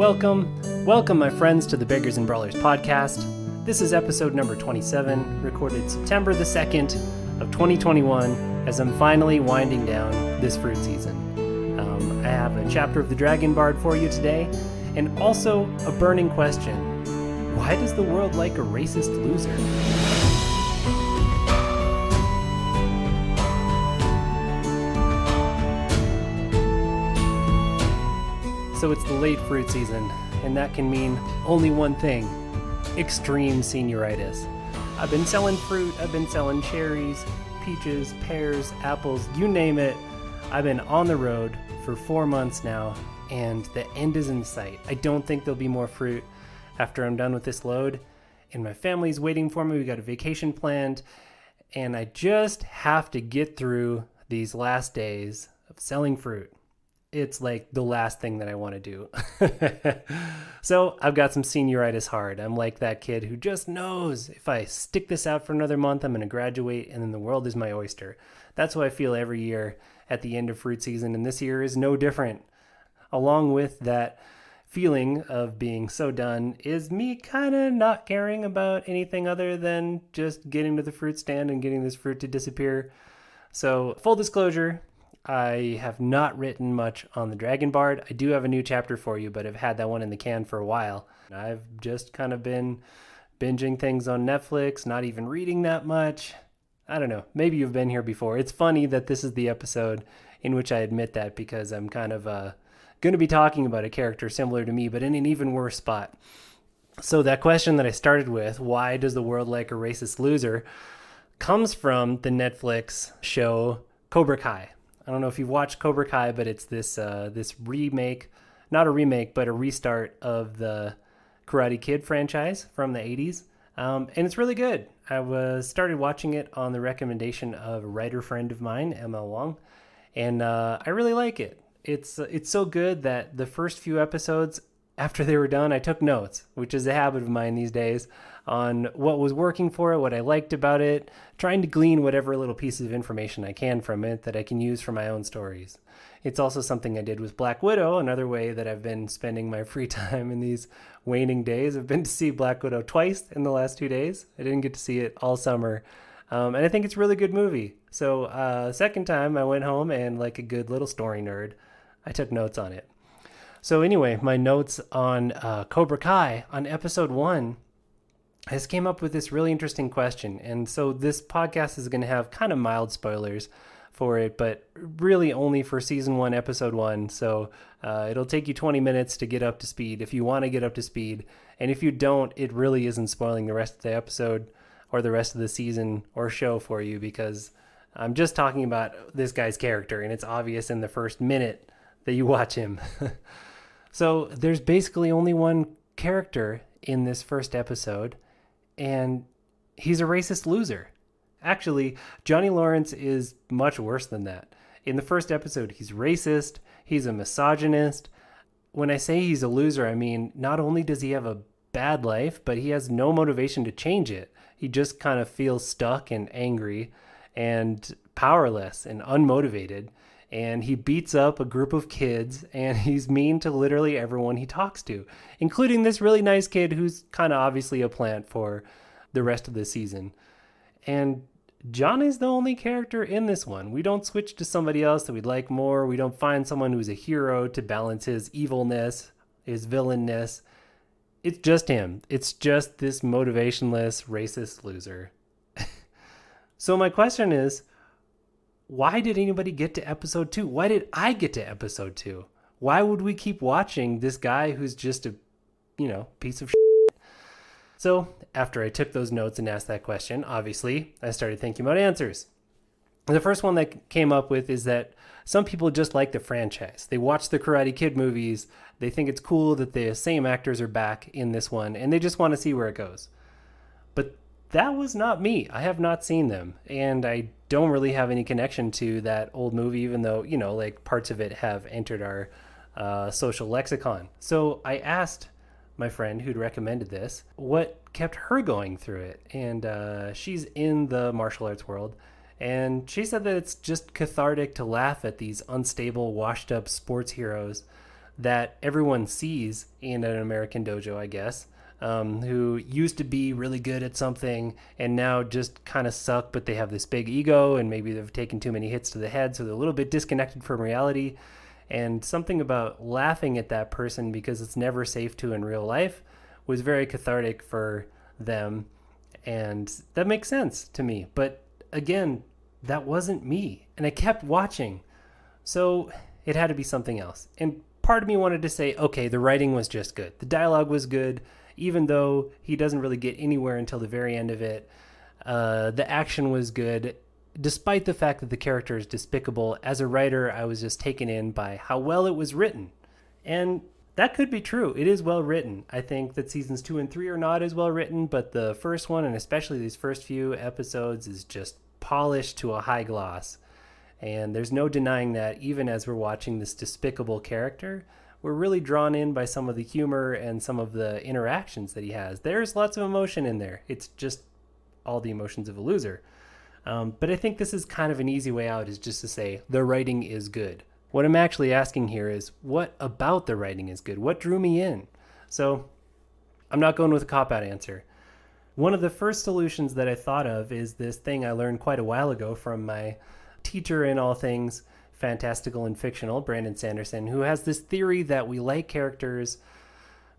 Welcome, my friends, to the Beggars and Brawlers podcast. This is episode number 27, recorded September the 2nd of 2021, as I'm finally winding down this fruit season. I have a chapter of the Dragon Bard for you today, and also a burning question. Why does the world like a racist loser? So it's the late fruit season, and that can mean only one thing: extreme senioritis. I've been selling fruit, I've been selling cherries, peaches, pears, apples, you name it. I've been on the road for 4 months now, and the end is in sight. I don't think there'll be more fruit after I'm done with this load, and my family's waiting for me. We got a vacation planned, and I just have to get through these last days of selling fruit. It's like the last thing that I want to do. So I've got some senioritis hard. I'm like that kid who just knows if I stick this out for another month, I'm going to graduate and then the world is my oyster. That's how I feel every year at the end of fruit season, and this year is no different. Along with that feeling of being so done is me kind of not caring about anything other than just getting to the fruit stand and getting this fruit to disappear. So full disclosure, I have not written much on the Dragon Bard. I do have a new chapter for you, but I've had that one in the can for a while. I've just kind of been binging things on Netflix, not even reading that much. I don't know. Maybe you've been here before. It's funny that this is the episode in which I admit that, because I'm kind of going to be talking about a character similar to me, but in an even worse spot. So that question that I started with, why does the world like a racist loser, comes from the Netflix show Cobra Kai. I don't know if you've watched Cobra Kai, but it's this remake, not a remake, but a restart of the Karate Kid franchise from the 80s. And it's really good. I started watching it on the recommendation of a writer friend of mine, ML Wong, and I really like it. It's so good that the first few episodes, after they were done, I took notes, which is a habit of mine these days, on what was working for it, what I liked about it, trying to glean whatever little pieces of information I can from it that I can use for my own stories. It's also something I did with Black Widow, another way that I've been spending my free time in these waning days. I've been to see Black Widow twice in the last 2 days. I didn't get to see it all summer. And I think it's a really good movie. So second time I went home, and like a good little story nerd, I took notes on it. So anyway, my notes on Cobra Kai on episode 1 has came up with this really interesting question. And so this podcast is going to have kind of mild spoilers for it, but really only for season 1, episode 1. So it'll take you 20 minutes to get up to speed if you want to get up to speed. And if you don't, it really isn't spoiling the rest of the episode or the rest of the season or show for you, because I'm just talking about this guy's character, and it's obvious in the first minute that you watch him. So there's basically only one character in this first episode, and he's a racist loser. Actually, Johnny Lawrence is much worse than that. In the first episode, he's racist, he's a misogynist. When I say he's a loser, I mean, not only does he have a bad life, but he has no motivation to change it. He just kind of feels stuck and angry and powerless and unmotivated. And he beats up a group of kids, and he's mean to literally everyone he talks to, including this really nice kid who's kind of obviously a plant for the rest of the season. And Johnny's the only character in this one. We don't switch to somebody else that we'd like more. We don't find someone who's a hero to balance his evilness, his villainness. It's just him. It's just this motivationless, racist loser. So my question is, why did anybody get to episode 2? Why did I get to episode 2? Why would we keep watching this guy who's just a, piece of shit? So after I took those notes and asked that question, obviously, I started thinking about answers. And the first one that came up with is that some people just like the franchise. They watch the Karate Kid movies. They think it's cool that the same actors are back in this one, and they just want to see where it goes. But that was not me. I have not seen them, and I don't really have any connection to that old movie, even though, parts of it have entered our social lexicon. So I asked my friend who'd recommended this what kept her going through it, and she's in the martial arts world, and she said that it's just cathartic to laugh at these unstable, washed-up sports heroes that everyone sees in an American dojo, I guess, who used to be really good at something and now just kind of suck, but they have this big ego and maybe they've taken too many hits to the head, so they're a little bit disconnected from reality. And something about laughing at that person because it's never safe to in real life was very cathartic for them. And that makes sense to me. But again, that wasn't me. And I kept watching. So it had to be something else. And part of me wanted to say, okay, the writing was just good. The dialogue was good, even though he doesn't really get anywhere until the very end of it. The action was good, despite the fact that the character is despicable. As a writer, I was just taken in by how well it was written. And that could be true. It is well written. I think that seasons 2 and 3 are not as well written, but the first one, and especially these first few episodes, is just polished to a high gloss. And there's no denying that even as we're watching this despicable character, we're really drawn in by some of the humor and some of the interactions that he has. There's lots of emotion in there. It's just all the emotions of a loser. But I think this is kind of an easy way out, is just to say the writing is good. What I'm actually asking here is, what about the writing is good? What drew me in? So I'm not going with a cop-out answer. One of the first solutions that I thought of is this thing I learned quite a while ago from my teacher in all things fantastical and fictional, Brandon Sanderson, who has this theory that we like characters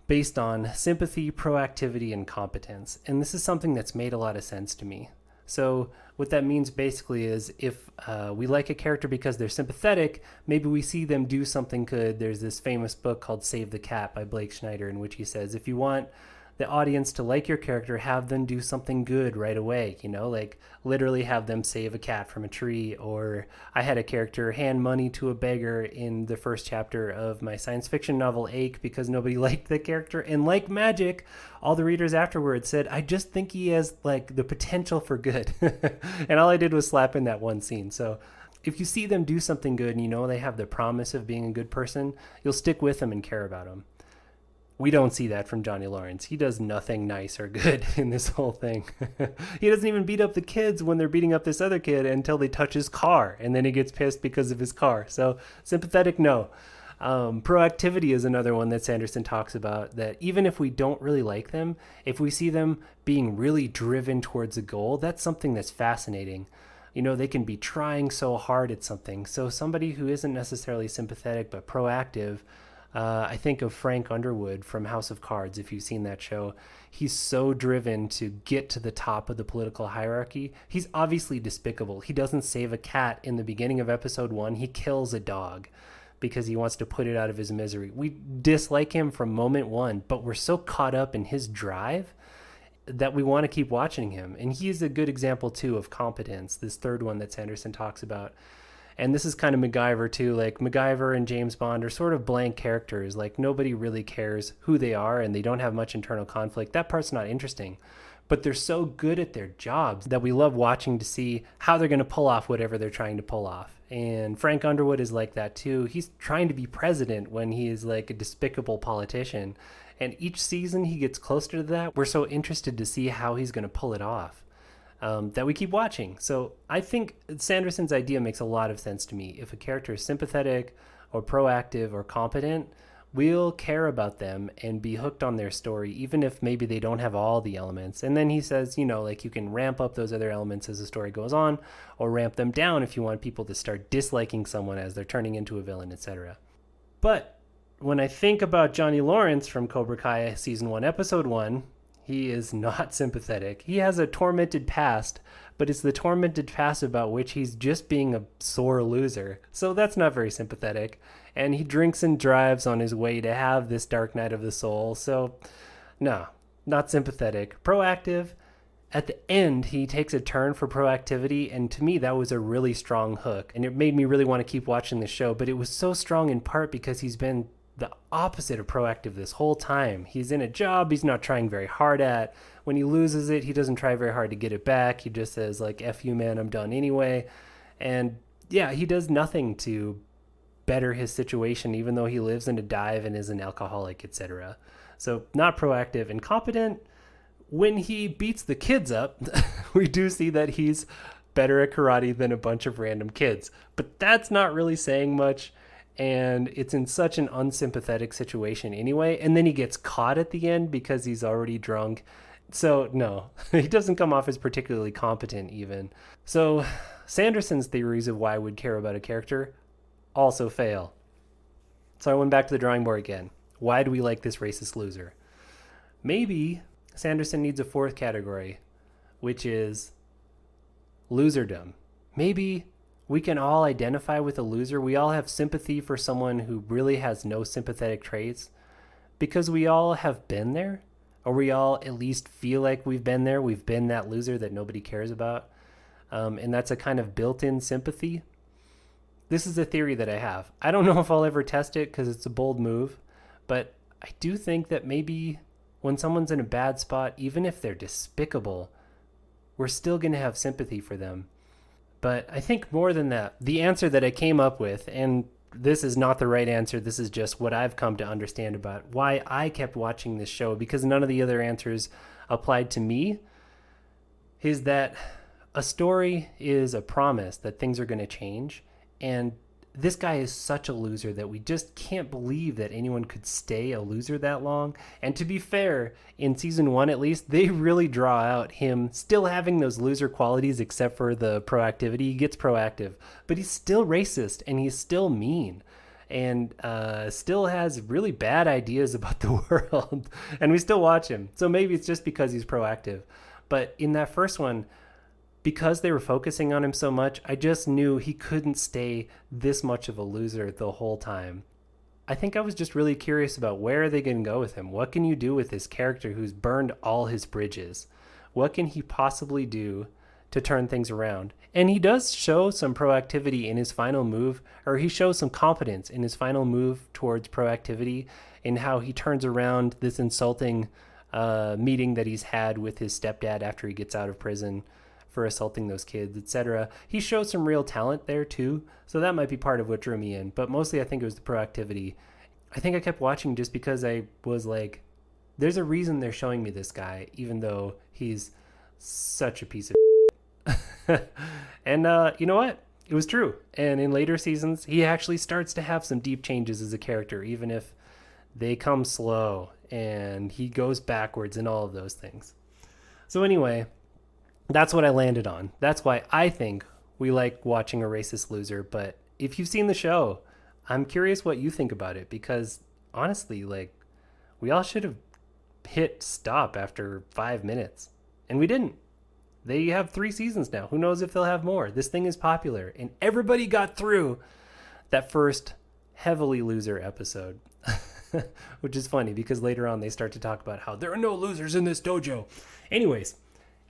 based on sympathy, proactivity, and competence. And this is something that's made a lot of sense to me. So what that means basically is if we like a character because they're sympathetic, maybe we see them do something good. There's this famous book called Save the Cat by Blake Schneider, in which he says, if you want the audience to like your character, have them do something good right away, like literally have them save a cat from a tree. Or I had a character hand money to a beggar in the first chapter of my science fiction novel Ache because nobody liked the character, and like magic, all the readers afterwards said, I just think he has like the potential for good. And all I did was slap in that one scene. So if you see them do something good and they have the promise of being a good person, you'll stick with them and care about them. We don't see that from Johnny Lawrence. He does nothing nice or good in this whole thing. He doesn't even beat up the kids when they're beating up this other kid until they touch his car, and then he gets pissed because of his car. So sympathetic, no. Proactivity is another one that Sanderson talks about, that even if we don't really like them, if we see them being really driven towards a goal, that's something that's fascinating. They can be trying so hard at something. So somebody who isn't necessarily sympathetic but proactive, I think of Frank Underwood from House of Cards, if you've seen that show. He's so driven to get to the top of the political hierarchy. He's obviously despicable. He doesn't save a cat in the beginning of episode 1. He kills a dog because he wants to put it out of his misery. We dislike him from moment 1, but we're so caught up in his drive that we want to keep watching him. And he's a good example, too, of competence, this third one that Sanderson talks about. And this is kind of MacGyver too. Like MacGyver and James Bond are sort of blank characters. Like nobody really cares who they are and they don't have much internal conflict. That part's not interesting. But they're so good at their jobs that we love watching to see how they're going to pull off whatever they're trying to pull off. And Frank Underwood is like that too. He's trying to be president when he is like a despicable politician. And each season he gets closer to that. We're so interested to see how he's going to pull it off. That we keep watching. So I think Sanderson's idea makes a lot of sense to me. If a character is sympathetic or proactive or competent, we'll care about them and be hooked on their story, even if maybe they don't have all the elements. And then he says, like you can ramp up those other elements as the story goes on, or ramp them down if you want people to start disliking someone as they're turning into a villain, etc. But when I think about Johnny Lawrence from Cobra Kai Season 1, Episode 1, he is not sympathetic. He has a tormented past, but it's the tormented past about which he's just being a sore loser. So that's not very sympathetic. And he drinks and drives on his way to have this dark night of the soul. So no, not sympathetic. Proactive. At the end, he takes a turn for proactivity, and to me, that was a really strong hook. And it made me really want to keep watching the show, but it was so strong in part because he's been the opposite of proactive this whole time. He's in a job he's not trying very hard at. When he loses it, he doesn't try very hard to get it back. He just says like, F you, man, I'm done anyway. And yeah, he does nothing to better his situation, even though he lives in a dive and is an alcoholic, etc. So not proactive. And competent, when he beats the kids up, we do see that he's better at karate than a bunch of random kids. But that's not really saying much. And it's in such an unsympathetic situation anyway. And then he gets caught at the end because he's already drunk. So, no, he doesn't come off as particularly competent even. So, Sanderson's theories of why I would care about a character also fail. So I went back to the drawing board again. Why do we like this racist loser? Maybe Sanderson needs a fourth category, which is loserdom. Maybe we can all identify with a loser. We all have sympathy for someone who really has no sympathetic traits because we all have been there, or we all at least feel like we've been there. We've been that loser that nobody cares about. And that's a kind of built-in sympathy. This is a theory that I have. I don't know if I'll ever test it because it's a bold move, but I do think that maybe when someone's in a bad spot, even if they're despicable, we're still going to have sympathy for them. But I think more than that, the answer that I came up with, and this is not the right answer, this is just what I've come to understand about why I kept watching this show, because none of the other answers applied to me, is that a story is a promise that things are going to change. And this guy is such a loser that we just can't believe that anyone could stay a loser that long. And to be fair, in season 1 at least, they really draw out him still having those loser qualities except for the proactivity. He gets proactive, but he's still racist and he's still mean and still has really bad ideas about the world. And we still watch him. So maybe it's just because he's proactive. But in that first one, because they were focusing on him so much, I just knew he couldn't stay this much of a loser the whole time. I think I was just really curious about where are they going to go with him? What can you do with this character who's burned all his bridges? What can he possibly do to turn things around? And he does show some proactivity in his final move, or he shows some competence in his final move towards proactivity in how he turns around this insulting meeting that he's had with his stepdad after he gets out of prison for assaulting those kids, etc. He shows some real talent there too, so that might be part of what drew me in, but mostly I think it was the proactivity. I think I kept watching just because I was like, there's a reason they're showing me this guy, even though he's such a piece of and you know what? It was true. And in later seasons, he actually starts to have some deep changes as a character, even if they come slow, and he goes backwards in all of those things. So anyway, that's what I landed on. That's why I think we like watching a racist loser. But if you've seen the show, I'm curious what you think about it, because honestly, like, we all should have hit stop after 5 minutes, and we didn't. They have 3 seasons now. Who knows if they'll have more? This thing is popular, and everybody got through that first heavily loser episode, which is funny because later on they start to talk about how there are no losers in this dojo. Anyways,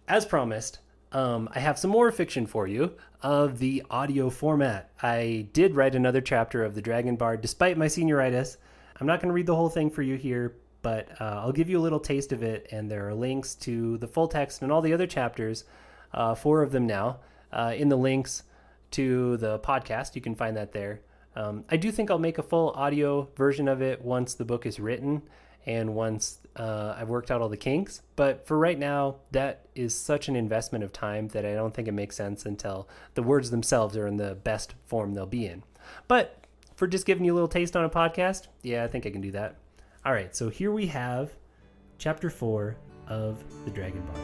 as promised, I have some more fiction for you of the audio format. I did write another chapter of The Dragon Bard despite my senioritis. I'm not going to read the whole thing for you here, but I'll give you a little taste of it, and there are links to the full text and all the other chapters, 4 of them now, in the links to the podcast. You can find that there. I do think I'll make a full audio version of it once the book is written and once I've worked out all the kinks. But for right now, that is such an investment of time that I don't think it makes sense until the words themselves are in the best form they'll be in. But for just giving you a little taste on a podcast, yeah, I think I can do that. All right, so here we have Chapter 4 of The Dragon Bard.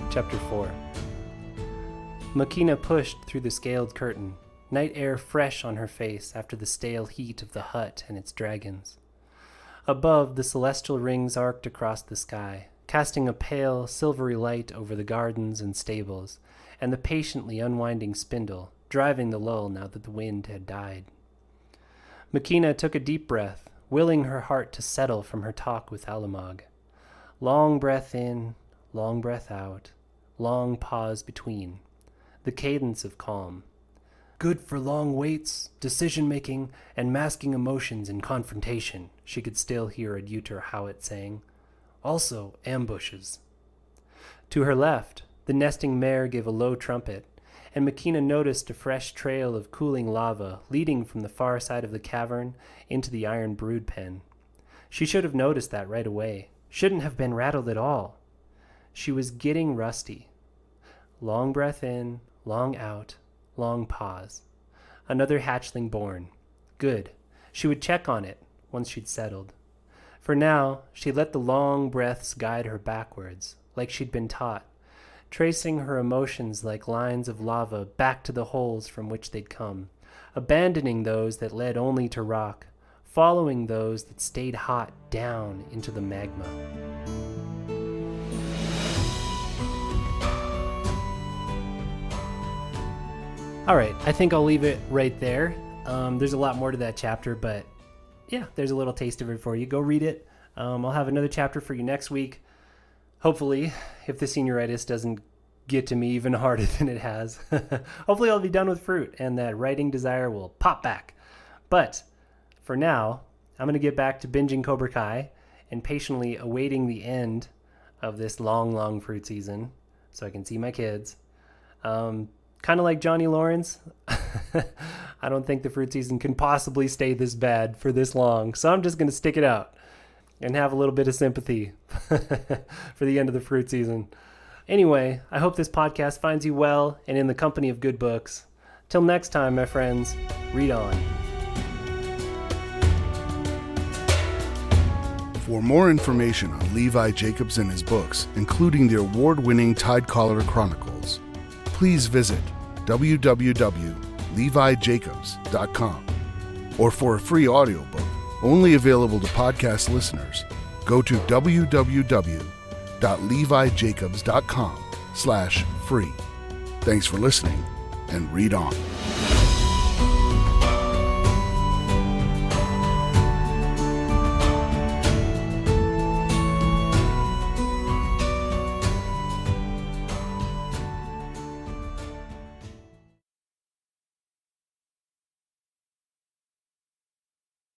Chapter 4. Makina pushed through the scaled curtain, night air fresh on her face after the stale heat of the hut and its dragons. Above, the celestial rings arced across the sky, casting a pale, silvery light over the gardens and stables, and the patiently unwinding spindle, driving the lull now that the wind had died. Makina took a deep breath, willing her heart to settle from her talk with Alamog. Long breath in, long breath out, long pause between. The cadence of calm. Good for long waits, decision-making, and masking emotions in confrontation, she could still hear Adjutor Howitt saying. Also, ambushes. To her left, the nesting mare gave a low trumpet, and Makina noticed a fresh trail of cooling lava leading from the far side of the cavern into the iron brood pen. She should have noticed that right away. Shouldn't have been rattled at all. She was getting rusty. Long breath in, long out, long pause. Another hatchling born. Good. She would check on it once she'd settled. For now, she let the long breaths guide her backwards, like she'd been taught, tracing her emotions like lines of lava back to the holes from which they'd come, abandoning those that led only to rock, following those that stayed hot down into the magma. All right, I think I'll leave it right there. There's a lot more to that chapter, but yeah, there's a little taste of it for you. Go read it. I'll have another chapter for you next week. Hopefully, if the senioritis doesn't get to me even harder than it has. Hopefully I'll be done with fruit and that writing desire will pop back. But for now, I'm going to get back to binging Cobra Kai and patiently awaiting the end of this long, long fruit season so I can see my kids. Kind of like Johnny Lawrence, I don't think the fruit season can possibly stay this bad for this long. So I'm just going to stick it out and have a little bit of sympathy for the end of the fruit season. Anyway, I hope this podcast finds you well and in the company of good books. Till next time, my friends, read on. For more information on Levi Jacobs and his books, including the award-winning Tidecaller Chronicles, please visit www.levijacobs.com. Or for a free audiobook, only available to podcast listeners, go to www.levijacobs.com/free. Thanks for listening, and read on.